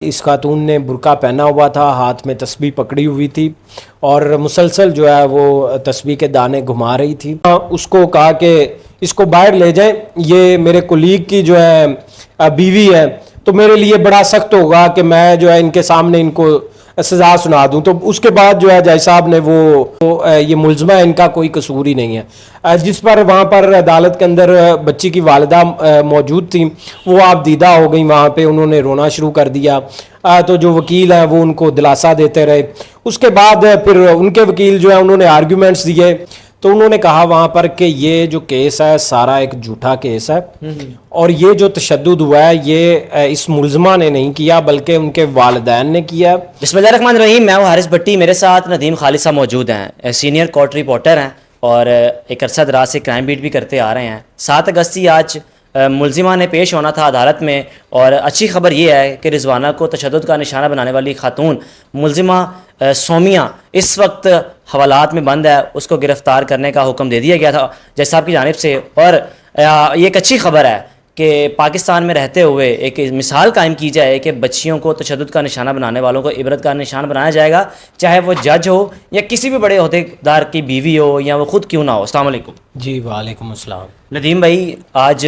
اس خاتون نے برقع پہنا ہوا تھا، ہاتھ میں تسبیح پکڑی ہوئی تھی اور مسلسل جو ہے وہ تسبیح کے دانے گھما رہی تھی۔ اس کو کہا کہ اس کو باہر لے جائیں، یہ میرے کولیگ کی جو ہے بیوی ہے، تو میرے لیے بڑا سخت ہوگا کہ میں جو ہے ان کے سامنے ان کو سزا سنا دوں۔ تو اس کے بعد جو ہے جج صاحب نے یہ ملزمہ ہے، ان کا کوئی قصور ہی نہیں ہے، جس پر وہاں پر عدالت کے اندر بچی کی والدہ موجود تھیں، وہ آپ دیدہ ہو گئیں، وہاں پہ انہوں نے رونا شروع کر دیا۔ تو جو وکیل ہیں وہ ان کو دلاسا دیتے رہے۔ اس کے بعد پھر ان کے وکیل جو ہیں انہوں نے آرگیومنٹس دیے، تو انہوں نے کہا وہاں پر کہ یہ جو کیس ہے سارا ایک جھوٹا کیس ہے، اور یہ جو تشدد ہوا ہے یہ اس ملزمہ نے نہیں کیا بلکہ ان کے والدین نے کیا۔ بسم اللہ الرحمن الرحیم۔ میں ہوں حارث بھٹی، میرے ساتھ ندیم خالد صاحب موجود ہیں، سینئر کورٹ رپورٹر ہیں اور ایک عرصہ دراز سے کرائم بیٹ بھی کرتے آ رہے ہیں۔ 7 اگست آج ملزمہ نے پیش ہونا تھا عدالت میں، اور اچھی خبر یہ ہے کہ رضوانہ کو تشدد کا نشانہ بنانے والی خاتون ملزمہ سومیہ اس وقت حوالات میں بند ہے، اس کو گرفتار کرنے کا حکم دے دیا گیا تھا جج صاحب کی جانب سے۔ اور یہ ایک اچھی خبر ہے کہ پاکستان میں رہتے ہوئے ایک مثال قائم کی جائے کہ بچیوں کو تشدد کا نشانہ بنانے والوں کو عبرت کا نشان بنایا جائے گا، چاہے وہ جج ہو یا کسی بھی بڑے عہدے دار کی بیوی ہو یا وہ خود کیوں نہ ہو۔ السلام علیکم جی وعلیکم السلام۔ ندیم بھائی، آج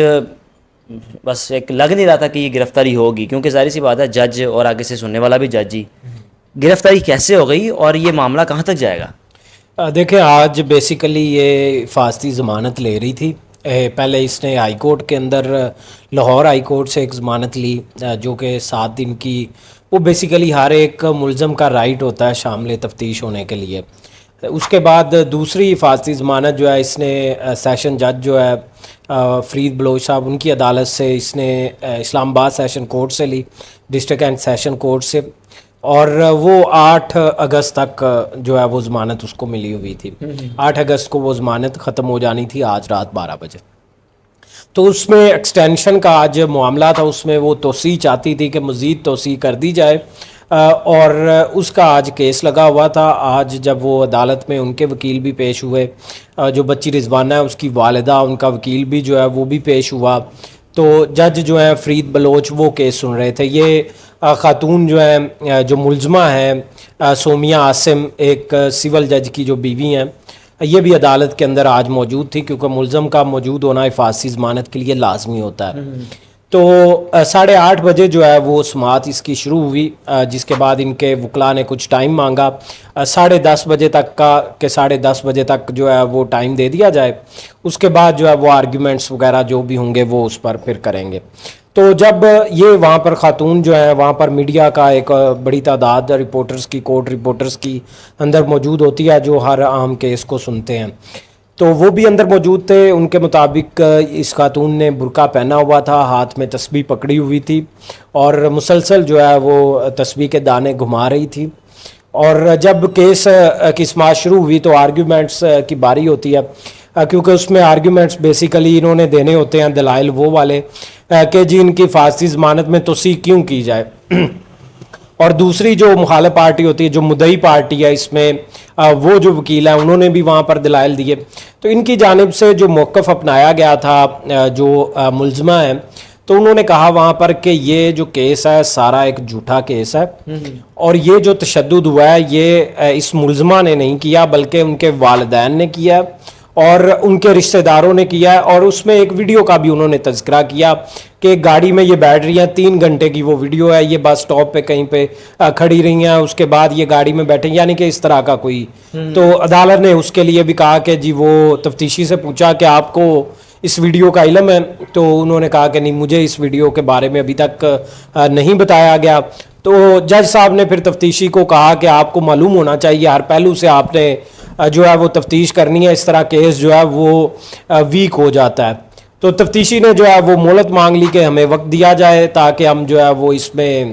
بس ایک لگ نہیں رہا تھا کہ یہ گرفتاری ہوگی، کیونکہ ظاہر سی بات ہے جج اور آگے سے سننے والا بھی جج ہی، گرفتاری کیسے ہو گئی اور یہ معاملہ کہاں تک جائے گا؟ دیکھیں آج بیسیکلی یہ حفاظتی ضمانت لے رہی تھی۔ پہلے اس نے ہائی کورٹ کے اندر لاہور ہائی کورٹ سے ایک ضمانت لی جو کہ 7 دن کی، وہ بیسیکلی ہر ایک ملزم کا رائٹ ہوتا ہے شامل تفتیش ہونے کے لیے۔ اس کے بعد دوسری حفاظتی ضمانت جو ہے اس نے سیشن جج جو ہے فرید بلوچ صاحب، ان کی عدالت سے اس نے اسلام آباد سیشن کورٹ سے لی، ڈسٹرکٹ اینڈ سیشن کورٹ سے، اور وہ 8 اگست تک جو ہے وہ ضمانت اس کو ملی ہوئی تھی۔ 8 اگست کو وہ ضمانت ختم ہو جانی تھی، آج رات 12 بجے۔ تو اس میں ایکسٹینشن کا آج معاملہ تھا، اس میں وہ توسیع چاہتی تھی کہ مزید توسیع کر دی جائے، اور اس کا آج کیس لگا ہوا تھا۔ آج جب وہ عدالت میں ان کے وکیل بھی پیش ہوئے، جو بچی رضوانہ ہے اس کی والدہ، ان کا وکیل بھی جو ہے وہ بھی پیش ہوا، تو جج جو ہے فرید بلوچ وہ کیس سن رہے تھے۔ یہ خاتون جو ہے جو ملزمہ ہے سومیہ عاصم، ایک سول جج کی جو بیوی ہیں، یہ بھی عدالت کے اندر آج موجود تھی، کیونکہ ملزم کا موجود ہونا حفاظتی ضمانت کے لیے لازمی ہوتا ہے۔ تو 8:30 بجے جو ہے وہ سماعت اس کی شروع ہوئی، جس کے بعد ان کے وکلاء نے کچھ ٹائم مانگا 10:30 بجے تک کا، کہ 10:30 بجے تک جو ہے وہ ٹائم دے دیا جائے، اس کے بعد جو ہے وہ آرگیومنٹس وغیرہ جو بھی ہوں گے وہ اس پر پھر کریں گے۔ تو جب یہ وہاں پر خاتون جو ہے، وہاں پر میڈیا کا ایک بڑی تعداد رپورٹرز کی، کورٹ رپورٹرز کی اندر موجود ہوتی ہے جو ہر اہم کیس کو سنتے ہیں، تو وہ بھی اندر موجود تھے۔ ان کے مطابق اس خاتون نے برقع پہنا ہوا تھا، ہاتھ میں تسبیح پکڑی ہوئی تھی اور مسلسل جو ہے وہ تسبیح کے دانے گھما رہی تھی۔ اور جب کیس کی سماعت شروع ہوئی تو آرگیومنٹس کی باری ہوتی ہے، کیونکہ اس میں آرگیومنٹس بیسیکلی انہوں نے دینے ہوتے ہیں دلائل وہ والے کہ جی ان کی حفاظتی ضمانت میں توسیع کیوں کی جائے، اور دوسری جو مخالف پارٹی ہوتی ہے، جو مدعی پارٹی ہے اس میں، وہ جو وکیل ہیں انہوں نے بھی وہاں پر دلائل دیے۔ تو ان کی جانب سے جو موقف اپنایا گیا تھا جو ملزمہ ہیں، تو انہوں نے کہا وہاں پر کہ یہ جو کیس ہے سارا ایک جھوٹا کیس ہے، اور یہ جو تشدد ہوا ہے یہ اس ملزمہ نے نہیں کیا بلکہ ان کے والدین نے کیا اور ان کے رشتہ داروں نے کیا ہے۔ اور اس میں ایک ویڈیو کا بھی انہوں نے تذکرہ کیا کہ گاڑی میں یہ بیٹھ رہی ہیں، 3 گھنٹے کی وہ ویڈیو ہے، یہ بس سٹاپ پہ کہیں پہ کھڑی رہی ہیں، اس کے بعد یہ گاڑی میں بیٹھے، یعنی کہ اس طرح کا کوئی۔ تو عدالت نے اس کے لیے بھی کہا کہ جی وہ تفتیشی سے پوچھا کہ آپ کو اس ویڈیو کا علم ہے، تو انہوں نے کہا کہ نہیں، مجھے اس ویڈیو کے بارے میں ابھی تک نہیں بتایا گیا۔ تو جج صاحب نے پھر تفتیشی کو کہا کہ آپ کو معلوم ہونا چاہیے، ہر پہلو سے آپ نے جو ہے وہ تفتیش کرنی ہے، اس طرح کیس جو ہے وہ ویک ہو جاتا ہے۔ تو تفتیشی نے جو ہے وہ مہلت مانگ لی کہ ہمیں وقت دیا جائے تاکہ ہم جو ہے وہ اس میں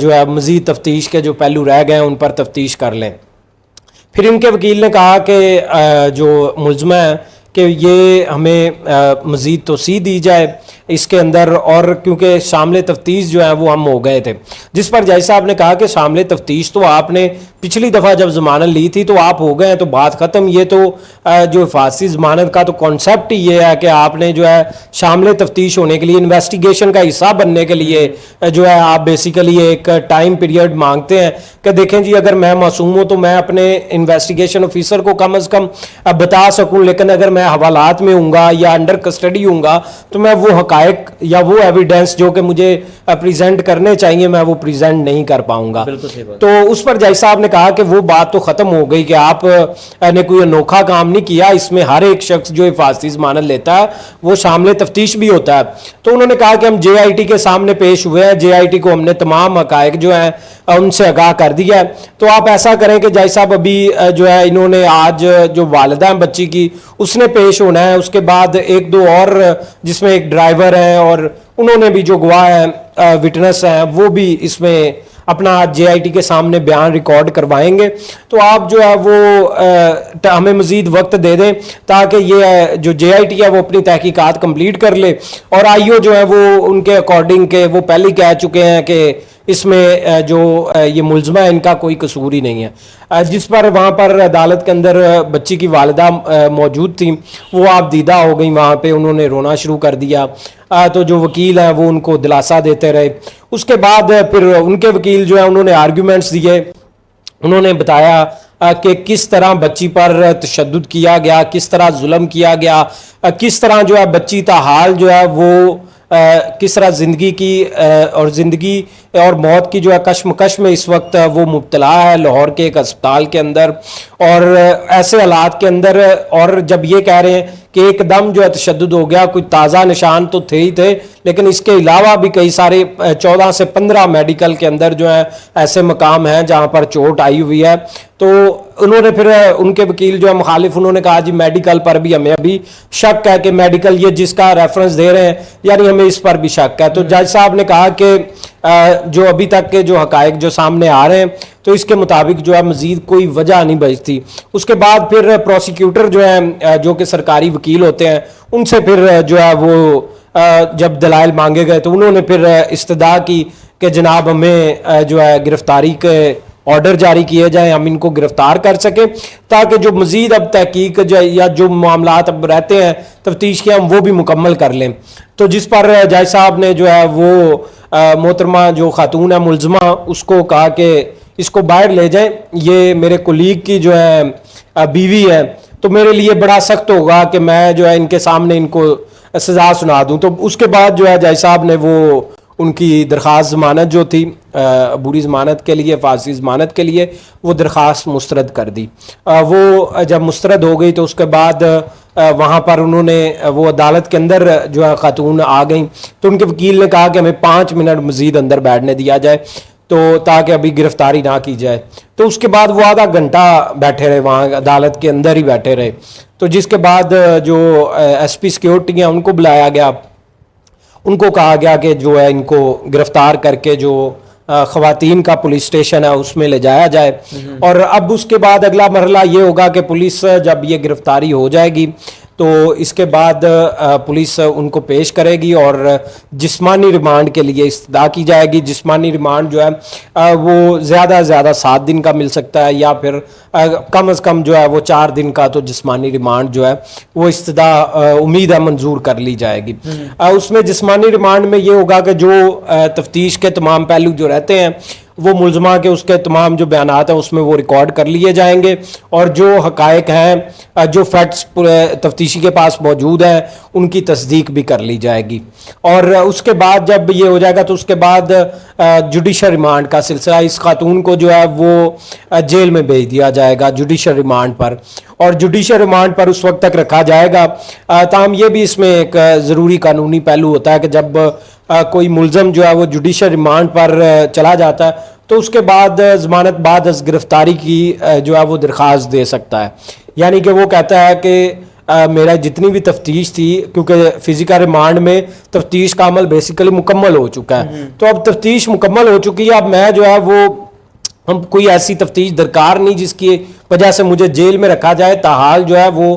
جو ہے مزید تفتیش کے جو پہلو رہ گئے ہیں ان پر تفتیش کر لیں۔ پھر ان کے وکیل نے کہا کہ جو ملزمہ ہے کہ یہ ہمیں مزید توسیع دی جائے، اس کے اندر، اور کیونکہ شامل تفتیش جو ہے وہ ہم ہو گئے تھے، جس پر جج صاحب نے کہا کہ شامل تفتیش تو آپ نے پچھلی دفعہ جب ضمانت لی تھی تو آپ ہو گئے ہیں تو بات ختم، یہ تو جو حفاظتی ضمانت کا تو کانسیپٹ ہی یہ ہے کہ آپ نے جو ہے شامل تفتیش ہونے کے لیے، انویسٹیگیشن کا حصہ بننے کے لیے جو ہے آپ بیسیکلی ایک ٹائم پیریڈ مانگتے ہیں کہ دیکھیں جی اگر میں معصوم ہوں تو میں اپنے انویسٹیگیشن آفیسر کو کم از کم بتا سکوں، لیکن اگر میں حوالات میں ہوں گا یا انڈر کسٹڈی ہوں گا تو میں وہ حقائق یا وہ ایویڈنس جو کہ مجھے پریزنٹ کرنے چاہیے میں وہ پریزنٹ نہیں کر پاؤں گا۔ تو اس پر جج صاحب نے کہا کہ وہ بات تو ختم ہو گئی کہ آپ نے کوئی انوکھا کام نہیں کیا، اس میں ہر ایک شخص جو حفاظتی ضمانت لیتا ہے وہ شامل تفتیش بھی ہوتا ہے۔ تو انہوں نے کہا کہ ہم جے آئی ٹی کے سامنے پیش ہوئے ہیں، جے آئی ٹی کو ہم نے تمام حقائق جو ہیں ان سے آگاہ کر دیا ہے، تو آپ ایسا کریں کہ جج صاحب ابھی جو ہے انہوں نے آج جو والدہ ہیں بچی کی اس نے پیش ہونا ہے، اس کے بعد ایک دو اور جس میں ایک ڈرائیور ہیں اور انہوں نے بھی جو گواہ ہیں وٹنس ہیں وہ بھی اس میں اپنا جے آئی ٹی کے سامنے بیان ریکارڈ کروائیں گے۔ تو آپ جو ہے وہ ہمیں مزید وقت دے دیں تاکہ یہ جو جے آئی ٹی ہے وہ اپنی تحقیقات کمپلیٹ کر لے، اور آئی او جو ہے وہ ان کے اکارڈنگ کے وہ پہلے ہی کہہ چکے ہیں کہ اس میں جو یہ ملزمہ ہے ان کا کوئی قصور ہی نہیں ہے، جس پر وہاں پر عدالت کے اندر بچی کی والدہ موجود تھیں، وہ آپ دیدہ ہو گئیں، وہاں پہ انہوں نے رونا شروع کر دیا، تو جو وکیل ہیں وہ ان کو دلاسا دیتے رہے۔ اس کے بعد پھر ان کے وکیل جو ہے انہوں نے آرگیومنٹس دیے، انہوں نے بتایا کہ کس طرح بچی پر تشدد کیا گیا، کس طرح ظلم کیا گیا، کس طرح جو ہے بچی تاحال جو ہے وہ کس طرح زندگی کی اور زندگی اور موت کی جو ہے کشمکش میں اس وقت وہ مبتلا ہے لاہور کے ایک اسپتال کے اندر، اور ایسے حالات کے اندر، اور جب یہ کہہ رہے ہیں کہ ایک دم جو ہے تشدد ہو گیا، کوئی تازہ نشان تو تھے ہی تھے لیکن اس کے علاوہ بھی کئی سارے 14 سے 15 میڈیکل کے اندر جو ہے ایسے مقام ہیں جہاں پر چوٹ آئی ہوئی ہے۔ تو انہوں نے پھر ان کے وکیل جو ہے مخالف انہوں نے کہا جی میڈیکل پر بھی ہمیں ابھی شک ہے کہ میڈیکل یہ جس کا ریفرنس دے رہے ہیں یعنی ہمیں اس پر بھی شک ہے۔ تو جج صاحب نے کہا کہ جو ابھی تک کے جو حقائق جو سامنے آ رہے ہیں تو اس کے مطابق جو ہے مزید کوئی وجہ نہیں بچتی۔ اس کے بعد پھر پروسیکیوٹر جو ہیں جو کہ سرکاری وکیل ہوتے ہیں ان سے پھر جو ہے وہ جب دلائل مانگے گئے تو انہوں نے پھر استدعا کی کہ جناب ہمیں جو ہے گرفتاری کے آرڈر جاری کیے جائیں، ہم ان کو گرفتار کر سکیں تاکہ جو مزید اب تحقیق یا جو معاملات اب رہتے ہیں تفتیش کے ہم وہ بھی مکمل کر لیں۔ تو جس پر جج صاحب نے جو ہے وہ محترمہ جو خاتون ہے ملزمہ اس کو کہا کہ اس کو باہر لے جائیں، یہ میرے کولیگ کی جو ہے بیوی ہے تو میرے لیے بڑا سخت ہوگا کہ میں جو ہے ان کے سامنے ان کو سزا سنا دوں۔ تو اس کے بعد جو ہے جج صاحب نے وہ ان کی درخواست ضمانت جو تھی عبوری ضمانت کے لیے، حفاظتی ضمانت کے لیے، وہ درخواست مسترد کر دی۔ وہ جب مسترد ہو گئی تو اس کے بعد وہاں پر انہوں نے وہ عدالت کے اندر جو ہے خاتون آ گئیں تو ان کے وکیل نے کہا کہ ہمیں 5 منٹ مزید اندر بیٹھنے دیا جائے تو تاکہ ابھی گرفتاری نہ کی جائے۔ تو اس کے بعد وہ آدھا گھنٹہ بیٹھے رہے وہاں عدالت کے اندر ہی بیٹھے رہے، تو جس کے بعد جو ایس پی سیکیورٹی ہیں ان کو بلایا گیا، ان کو کہا گیا کہ جو ہے ان کو گرفتار کر کے جو خواتین کا پولیس اسٹیشن ہے اس میں لے جایا جائے، اور اب اس کے بعد اگلا مرحلہ یہ ہوگا کہ پولیس جب یہ گرفتاری ہو جائے گی تو اس کے بعد پولیس ان کو پیش کرے گی اور جسمانی ریمانڈ کے لیے استدعا کی جائے گی۔ جسمانی ریمانڈ جو ہے وہ زیادہ سے زیادہ 7 دن کا مل سکتا ہے یا پھر کم از کم جو ہے وہ 4 دن کا تو جسمانی ریمانڈ جو ہے وہ استدعا امید ہے منظور کر لی جائے گی۔ اس میں جسمانی ریمانڈ میں یہ ہوگا کہ جو تفتیش کے تمام پہلو جو رہتے ہیں وہ ملزمہ کے اس کے تمام جو بیانات ہیں اس میں وہ ریکارڈ کر لیے جائیں گے، اور جو حقائق ہیں جو فیکٹس تفتیشی کے پاس موجود ہیں ان کی تصدیق بھی کر لی جائے گی، اور اس کے بعد جب یہ ہو جائے گا تو اس کے بعد جوڈیشل ریمانڈ کا سلسلہ، اس خاتون کو جو ہے وہ جیل میں بھیج دیا جائے گا جوڈیشل ریمانڈ پر، اور جوڈیشل ریمانڈ پر اس وقت تک رکھا جائے گا۔ تاہم یہ بھی اس میں ایک ضروری قانونی پہلو ہوتا ہے کہ جب کوئی ملزم جو ہے وہ جوڈیشل ریمانڈ پر چلا جاتا ہے تو اس کے بعد ضمانت بعد از گرفتاری کی جو ہے وہ درخواست دے سکتا ہے، یعنی کہ وہ کہتا ہے کہ میرا جتنی بھی تفتیش تھی، کیونکہ فزیکل ریمانڈ میں تفتیش کا عمل بیسیکلی مکمل ہو چکا ہے، تو اب تفتیش مکمل ہو چکی ہے، اب میں جو ہے وہ کوئی ایسی تفتیش درکار نہیں جس کی وجہ سے مجھے جیل میں رکھا جائے، تاحال جو ہے وہ